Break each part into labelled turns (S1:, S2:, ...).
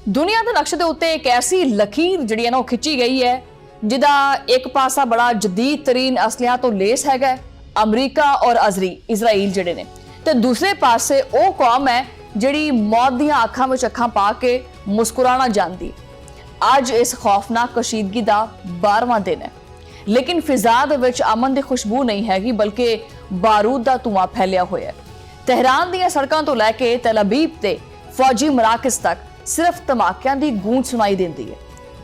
S1: दुनिया के नक्शे के उत्ते एक ऐसी लकीर जिहड़ी है ना खिंची गई है जिहदा एक पासा बड़ा जदीद तरीन असलिया तो लेस हैगा अमरीका और इजराइल जिहड़े ने ते दूसरे पासे वो कौम है जिहड़ी मौत दी अखां विच अखां पा के मुस्कुराना जानदी। अज इस खौफनाक कशीदगी का 12वां दिन है, लेकिन फिजा दे विच अमन की खुशबू नहीं हैगी बल्कि बारूद का धुआं फैलिया होया है। तेहरान दी सड़कों तो लैके तल अबीब ते फौजी मराकज तक सिर्फ धमाकियां दी गूंज सुनाई देती है।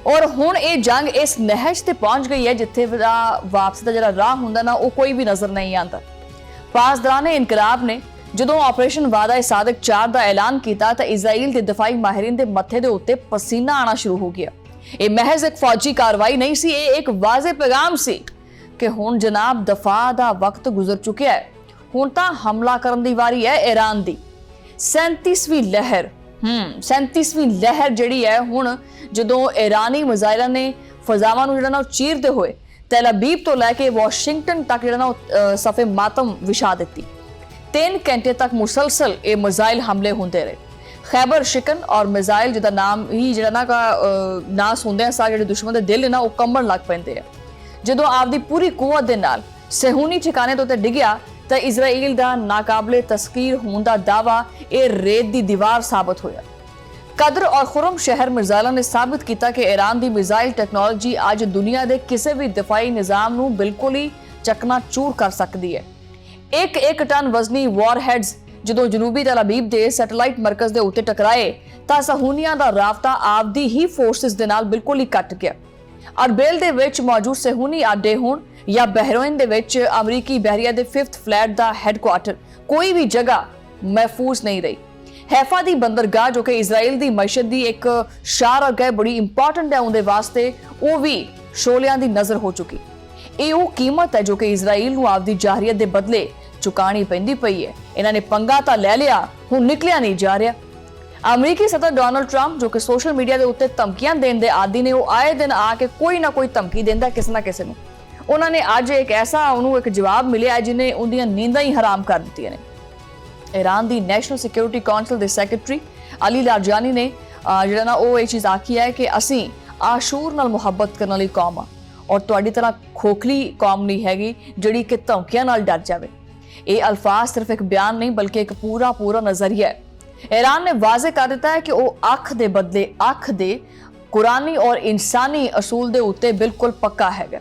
S1: और हुण ये जंग इस नहज ते पहुंच गई है जिथे वापसी का जिहड़ा राह हुंदा ना वो कोई भी नजर नहीं आता। पासदारान इनकलाब ने जदों ऑपरेशन वादा सादिक 4 का ऐलान किया तो इजराइल के दफाई माहिरीन के मत्थे के उत्ते पसीना आना शुरू हो गया। ये महज एक फौजी कार्रवाई नहीं सी, ये एक वाजे पैगाम सी कि हुण जनाब दफा का वक्त गुजर चुका है, हुण तां हमला करन दी वारी है ईरान दी। 37वीं लहर 37वीं लहर जिहड़ी है हुण जदों ईरानी मिसाइलां ने फजावां नूं जिहड़ा ना चीरदे होए तल अबीब तो लैके वाशिंगटन तक जिहड़ा ना सफे मातम विछा दित्ती। 3 घंटे तक मुसलसल ये मिसाइल हमले होंदे रहे। खैबर शिकन और मिसाइल जिहदा नाम ही जिहड़ा ना ना सुनदे सार जिहड़े दुश्मन दे दिल ना वो कंबण लग पैंदे आ। जदों आपदी पूरी कुवत दे नाल सहूनी ठिकाने तो डिग्या तो इजराइल का नाकाबले तस्कीर होने का दावा ये रेत की दीवार साबित होया। कदर और खुरम शहर मिसाइलों ने साबित किया कि ईरान की मिसाइल टैक्नोलॉजी अज दुनिया के किसी भी दिफाई निजाम नूं बिल्कुल ही चकनाचूर कर सकती है। एक टन वजनी वॉरहेड्स जदों जनूबी तल अबीब के सैटेलाइट मरकज के उत्ते टकराए तो सहूनिया का राबता आपदी ही फोर्सिस दे नाल बिल्कुल ही कट गया। अरबेल दे विच मौजूद सहूनी अड्डे होण या बहरीन दे विच अमरीकी बहरिया दे 5th फ्लैट का हैडक्वार्टर कोई भी जगह महफूज नहीं रही। हैफा दी बंदरगाह जो कि इजराइल की मैशत की एक शारगाह बड़ी इंपॉर्टेंट है उनके वास्ते वो भी शोलियां की नजर हो चुकी। ये वो कीमत है जो कि इजराइल नूं आपदी जाहरीत के बदले चुकानी पैंदी पई है। इन्होंने पंगा तो लै लिया, हुण निकलिया नहीं जा रहा। अमरीकी सदर डोनाल्ड ट्रंप जो कि सोशल मीडिया के उत्ते धमकियां देने के आदि ने वो आए दिन आके कोई ना कोई धमकी देंदा किसी ना किसी नूं। उन्होंने अज एक ऐसा उन्होंने एक जवाब मिले जिन्हें उनदियां नींदां ही हराम कर दित्तियां ने। ईरान की नैशनल सिक्योरिटी काउंसिल के सैकटरी अली लारजानी ने जिहड़ा ना वो ये चीज़ आखी है कि असीं आशूर नाल मुहब्बत करने वाली कौम आ और तुहाडी तरह खोखली कौम नहीं हैगी जिहड़ी कि धमकियां नाल डर जावे। ये अल्फाज सिर्फ एक बयान नहीं बल्कि एक पूरा नजरिया है। ईरान ने वाजे कर दिता है कि वो अख दे बदले अख दे कुरानी और इंसानी असूल दे उत्ते बिल्कुल पक्का हैगा।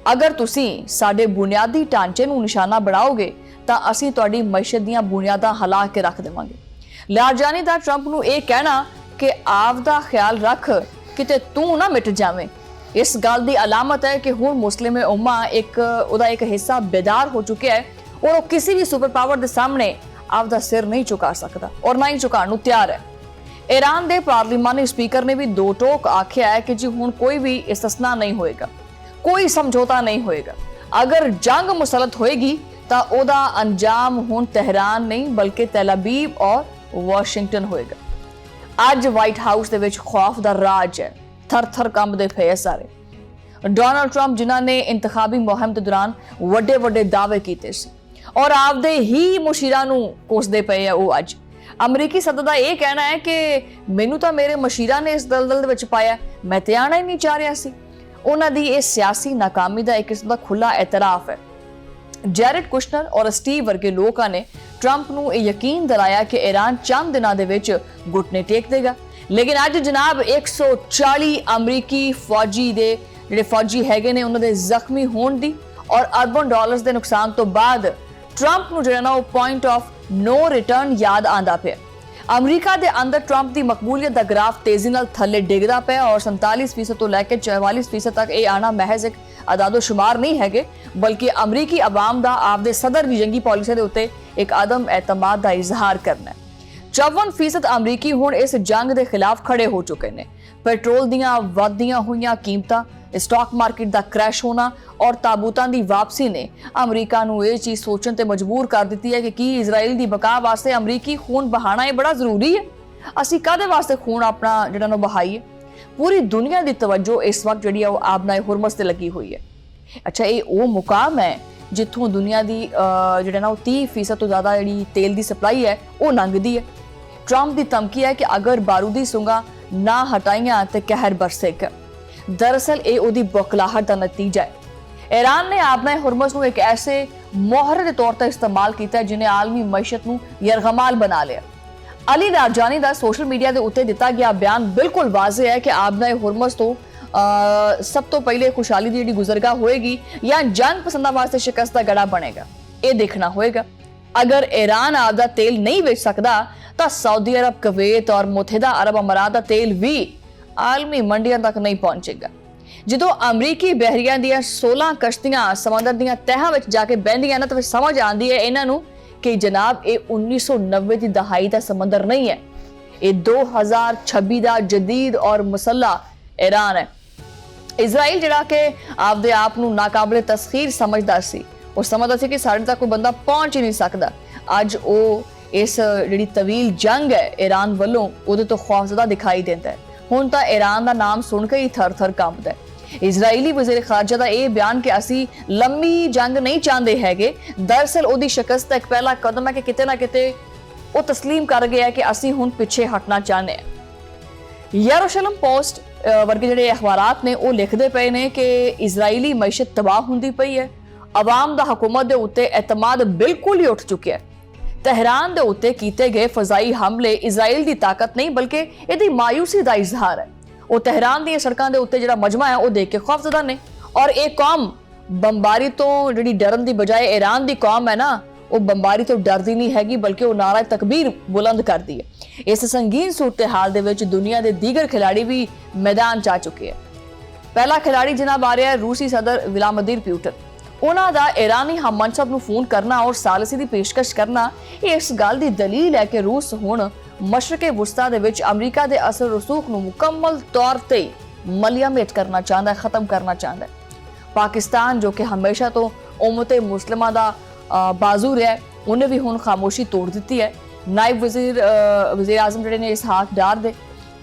S1: अगर तुसीं साडे बुनियादी ढांचे नूं निशाना बनाओगे तां असीं तुहाडी मैशत दीयां बुनियादां हिला के रख देवांगे। लारजानी दा ट्रंप नूं यह कहना कि आपदा ख्याल रख किते तू ना मिट जावें इस गल की अलामत है कि हुण मुस्लिम उम्मा एक हिस्सा बेदार हो चुका है और वो किसी भी सुपर पावर के सामने आपदा सिर नहीं झुका सकता और ना ही झुकाने को तैयार है। ईरान के पार्लिमानी स्पीकर ने भी दो टोक आख्या है कि जी हुण कोई भी इस्तिस्ना नहीं होएगा, कोई समझौता नहीं होएगा। अगर जंग मुसलत होएगी तो ओदा अंजाम हुण तेहरान नहीं बल्कि तल अबीब और वाशिंगटन होएगा। अज व्हाइट हाउस दे विच खौफ दा राज है, थर कंबदे पे सारे। डोनाल्ड ट्रंप जिन्होंने इंतखाबी मुहिम के दौरान वड्डे दावे किए और आपदे ही मुशीरा नूं कोसदे पे है वो अज। अमरीकी सदर का यह कहना है कि मैनू तो मेरे मशीरा ने इस दलदल दे विच पाया, मैं तो आना ही नहीं चाह रहा सी। उन्हां दी इस सियासी नाकामी का एक किस्म का खुला एतराफ है। जैरेड कुशनर और स्टीव वर्गे लोगों ने ट्रंप नूं यह यकीन दिलाया कि ईरान चंद दिनों दे विच घुटने टेक देगा, लेकिन अज जनाब 140 अमरीकी फौजी दे जिहड़े फौजी हैगे ने उन्हां दे जख्मी होण दी और अरबों डॉलर्स के नुकसान तो बाद ट्रंप नूं जिहड़ा ना वो पॉइंट ऑफ नो रिटर्न याद आंदा पिया। अमरीका के अंदर ट्रंप की मकबूलियत का ग्राफ तेजी नाल थल्ले डिगदा पिया और 47% तो लैके 44% तक ये आना महज एक अदादोशुमार नहीं है बल्कि अमरीकी अवाम का आपदे सदर की जंगी पॉलिसी के उत्ते एक आदम एतमाद का इजहार करना है। 54% अमरीकी हुण इस जंग के खिलाफ खड़े हो चुके हैं। पेट्रोल दीयां वधदियां होईयां कीमतां, स्टॉक मार्केट का क्रैश होना और ताबूतां की वापसी ने अमरीका नूं ये चीज़ सोचने ते मजबूर कर दी है कि इजराइल की बका वास्ते अमरीकी खून बहाना ये बड़ा जरूरी है। असीं कादे वास्ते खून अपना जिहड़ा ना बहाईए। पूरी दुनिया की तवज्जो इस वक्त जिहड़ी है वो आबनाए हुरमस ते लगी हुई है। अच्छा, ये वो मुकाम है जिथों दुनिया की जिहड़ा ना 30% तो ज़्यादा जिहड़ी तेल की सप्लाई है वो लंघदी है। ट्रंप की धमकी है कि अगर बारूदी सुंगा ਨਾ ਹਟਾਈਆਂ ਤੇ ਕਹਿਰ ਬਰਸੇਗਾ। ਦਰਅਸਲ ਇਹ ਉਹਦੀ ਬੌਖਲਾਹਟ ਦਾ ਨਤੀਜਾ ਹੈ। ईरान ने आपना हुरमुज़ ਨੂੰ एक ऐसे मोहर के तौर पर इस्तेमाल किया जिन्हें आलमी मैशत ਨੂੰ यरगमाल बना लिया। अली लारजानी ਦਾ सोशल मीडिया ਦੇ ਉੱਤੇ ਦਿੱਤਾ ਗਿਆ ਬਿਆਨ ਬਿਲਕੁਲ ਵਾਜ਼ਿਹ ਹੈ ਕਿ ਆਪਣਾ हुरमुज़ ਤੋਂ ਸਭ ਤੋਂ ਪਹਿਲੇ ਖੁਸ਼ਹਾਲੀ ਦੀ ਜਿਹੜੀ ਗੁਜ਼ਰਗਾ ਹੋਏਗੀ ਜਾਂ ਜੰਗ ਪਸੰਦਾਂ ਵਾਸਤੇ ਸ਼ਿਕਸਤ ਦਾ ਗੜਾ ਬਣੇਗਾ। ਇਹ ਦੇਖਣਾ ਹੋਏਗਾ। ਅਗਰ ईरान ਆਪਦਾ ਤੇਲ ਨਹੀਂ ਵੇਚ ਸਕਦਾ ਤਾਂ ਸਾਊਦੀ ਅਰਬ, ਕੁਵੈਤ ਔਰ ਮੁਤਹਿਦਾ ਅਰਬ ਅਮਰਾਤ ਦਾ ਤੇਲ ਵੀ ਆਲਮੀ ਮੰਡੀਆਂ ਤੱਕ ਨਹੀਂ ਪਹੁੰਚੇਗਾ। ਜਦੋਂ ਅਮਰੀਕੀ ਬਹਿਰੀਆਂ ਦੀਆਂ 16 ਕਸ਼ਤੀਆਂ ਸਮੁੰਦਰ ਦੀਆਂ ਤਹਿਾਂ ਵਿੱਚ ਜਾ ਕੇ ਬਹਿੰਦੀਆਂ ਨਾ ਤਾਂ ਸਮਝ ਆਉਂਦੀ ਹੈ ਇਹਨਾਂ ਨੂੰ ਕਿ ਜਨਾਬ ਇਹ 1990 ਦੀ ਦਹਾਈ ਦਾ ਸਮੁੰਦਰ ਨਹੀਂ ਹੈ, ਇਹ 2026 ਦਾ ਜਦੀਦ ਔਰ ਮੁਸੱਲਾ ईरान ਹੈ। ਇਜ਼ਰਾਈਲ ਜਿਹੜਾ ਕਿ ਆਪਦੇ ਆਪ ਨੂੰ ਨਾਕਾਬਲੇ ਤਸਖੀਰ ਸਮਝਦਾ ਸੀ, ਉਹ ਸਮਝਦਾ ਸੀ ਕਿ ਸਾਡੇ ਤੱਕ ਕੋਈ ਬੰਦਾ ਪਹੁੰਚ ਹੀ ਨਹੀਂ ਸਕਦਾ। ਅੱਜ ਉਹ ਇਸ ਜਿਹੜੀ ਤਵੀਲ ਜੰਗ ਹੈ ईरान ਵੱਲੋਂ ਉਹਦੇ ਤੋਂ ਖੌਫਜ਼ਦਾ ਦਿਖਾਈ ਦਿੰਦਾ ਹੈ। ਹੁਣ ਤਾਂ ईरान ਦਾ ਨਾਮ ਸੁਣ ਕੇ ਹੀ ਥਰ-ਥਰ ਕੰਬਦਾ ਹੈ। इजरायली वज़ीर ख़ारजा का यह बयान कि असी लंबी जंग नहीं चाहते हैगे, दरअसल उहदी शिकस्त एक पहला कदम है कि किते ना किते वो तस्लीम कर गया कि असी हुण पिछे हटना चाहते हैं। यरूशलेम पोस्ट वर्गे जिहड़े अखबारात ने वो लिखते पे ने कि इजरायली मैशत तबाह हुंदी पई है, अवाम दा हुकूमत दे उत्ते एतमाद बिल्कुल ही उठ चुकिया है। तहरान दे उत्ते कीते गए फजाई हमले इजराइल दी ताकत नहीं बल्कि इहदी मायूसी दा इजहार है। ਉਹ ਤਹਿਰਾਨ ਦੀਆਂ ਸੜਕਾਂ ਦੇ ਉੱਤੇ ਜਿਹੜਾ ਮਜਮਾ ਹੈ ਉਹ ਦੇਖ ਕੇ ਖੌਫਜ਼ਦਾ ਨੇ ਔਰ ਇਹ ਕੌਮ ਬੰਬਾਰੀ ਤੋਂ ਜਿਹੜੀ ਡਰਨ ਦੀ ਬਜਾਏ ईरान ਦੀ ਕੌਮ ਹੈ ਨਾ ਉਹ ਬੰਬਾਰੀ ਤੋਂ ਡਰਦੀ ਨਹੀਂ ਹੈਗੀ ਬਲਕਿ ਉਹ ਨਾਰਾ ਤਕਬੀਰ ਬੁਲੰਦ ਕਰਦੀ ਹੈ। ਇਸ ਸੰਗੀਨ ਸੂਰਤ-ਹਾਲ ਦੇ ਵਿੱਚ ਦੁਨੀਆ ਦੇ ਦੀਗਰ ਖਿਡਾਰੀ ਵੀ ਮੈਦਾਨ 'ਚ ਆ ਚੁੱਕੇ ਹੈ। ਪਹਿਲਾ ਖਿਡਾਰੀ ਜਨਾਬ ਆ ਰਿਹਾ ਹੈ ਰੂਸੀ ਸਦਰ ਵਲਾਦੀਮੀਰ ਪੁਤਿਨ। ਉਹਨਾਂ ਦਾ ईरानी ਹਮਮਨਸਬ ਨੂੰ ਫੋਨ ਕਰਨਾ ਔਰ ਸਾਲਸੀ ਦੀ ਪੇਸ਼ਕਸ਼ ਕਰਨਾ ਇਸ ਗੱਲ ਦੀ ਦਲੀਲ ਹੈ ਕਿ ਰੂਸ ਹੁਣ ਮਸ਼ਰਕੇ ਵਸਤਾ ਦੇ ਵਿੱਚ ਅਮਰੀਕਾ ਦੇ ਅਸਰ ਰਸੂਖ ਨੂੰ ਮੁਕੰਮਲ ਤੌਰ ਤੇ ਮਲਿਆਮੇਟ ਕਰਨਾ ਚਾਹੁੰਦਾ ਹੈ, ਖਤਮ ਕਰਨਾ ਚਾਹੁੰਦਾ ਹੈ। ਪਾਕਿਸਤਾਨ ਜੋ ਕਿ ਹਮੇਸ਼ਾ ਤੋਂ ਉਮਤੇ ਮੁਸਲਿਮਾਂ ਦਾ ਬਾਜ਼ੂ ਰਿਹਾ ਹੈ, ਉਹਨੇ ਵੀ ਹੁਣ ਖਾਮੋਸ਼ੀ ਤੋੜ ਦਿੱਤੀ ਹੈ। ਨਾਇਬ ਵਜ਼ੀਰ ਆਜ਼ਮ ਜਿਹੜੇ ਨੇ ਇਸਹਾਕ ਡਾਰ ਦੇ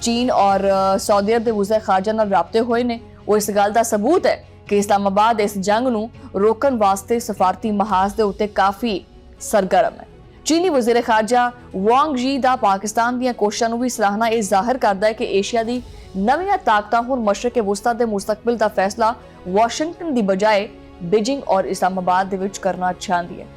S1: ਚੀਨ ਔਰ ਸਾਊਦੀ ਅਰਬ ਦੇ ਵਜ਼ੀਰ ਖਾਰਜਾ ਨਾਲ ਰਾਬਤੇ ਹੋਏ ਨੇ। ਉਹ ਇਸ ਗੱਲ ਦਾ ਸਬੂਤ ਹੈ ਕਿ ਇਸਲਾਮਾਬਾਦ ਇਸ ਜੰਗ ਨੂੰ ਰੋਕਣ ਵਾਸਤੇ ਸਫਾਰਤੀ ਮਹਾਜ਼ ਦੇ ਉੱਤੇ ਕਾਫੀ ਸਰਗਰਮ ਹੈ। ਚੀਨੀ ਵਜ਼ੀਰ ਖਾਰਜਾ ਵਾਂਗ ਜੀ ਦਾ ਪਾਕਿਸਤਾਨ ਦੀਆਂ ਕੋਸ਼ਿਸ਼ਾਂ ਨੂੰ ਵੀ ਸਰਾਹਨਾ ਇਹ ਜ਼ਾਹਿਰ ਕਰਦਾ ਹੈ ਕਿ ਏਸ਼ੀਆ ਦੀ ਨਵੀਆਂ ਤਾਕਤਾਂ ਹੁਣ ਮਸ਼ਰਕ ਵਸਤਾ ਦੇ ਮੁਸਤਕਬਲ ਦਾ ਫੈਸਲਾ ਵਾਸ਼ਿੰਗਟਨ ਦੀ ਬਜਾਏ ਬੀਜਿੰਗ ਔਰ ਇਸਲਾਮਾਬਾਦ ਦੇ ਵਿੱਚ ਕਰਨਾ ਚਾਹੁੰਦੀ ਹੈ।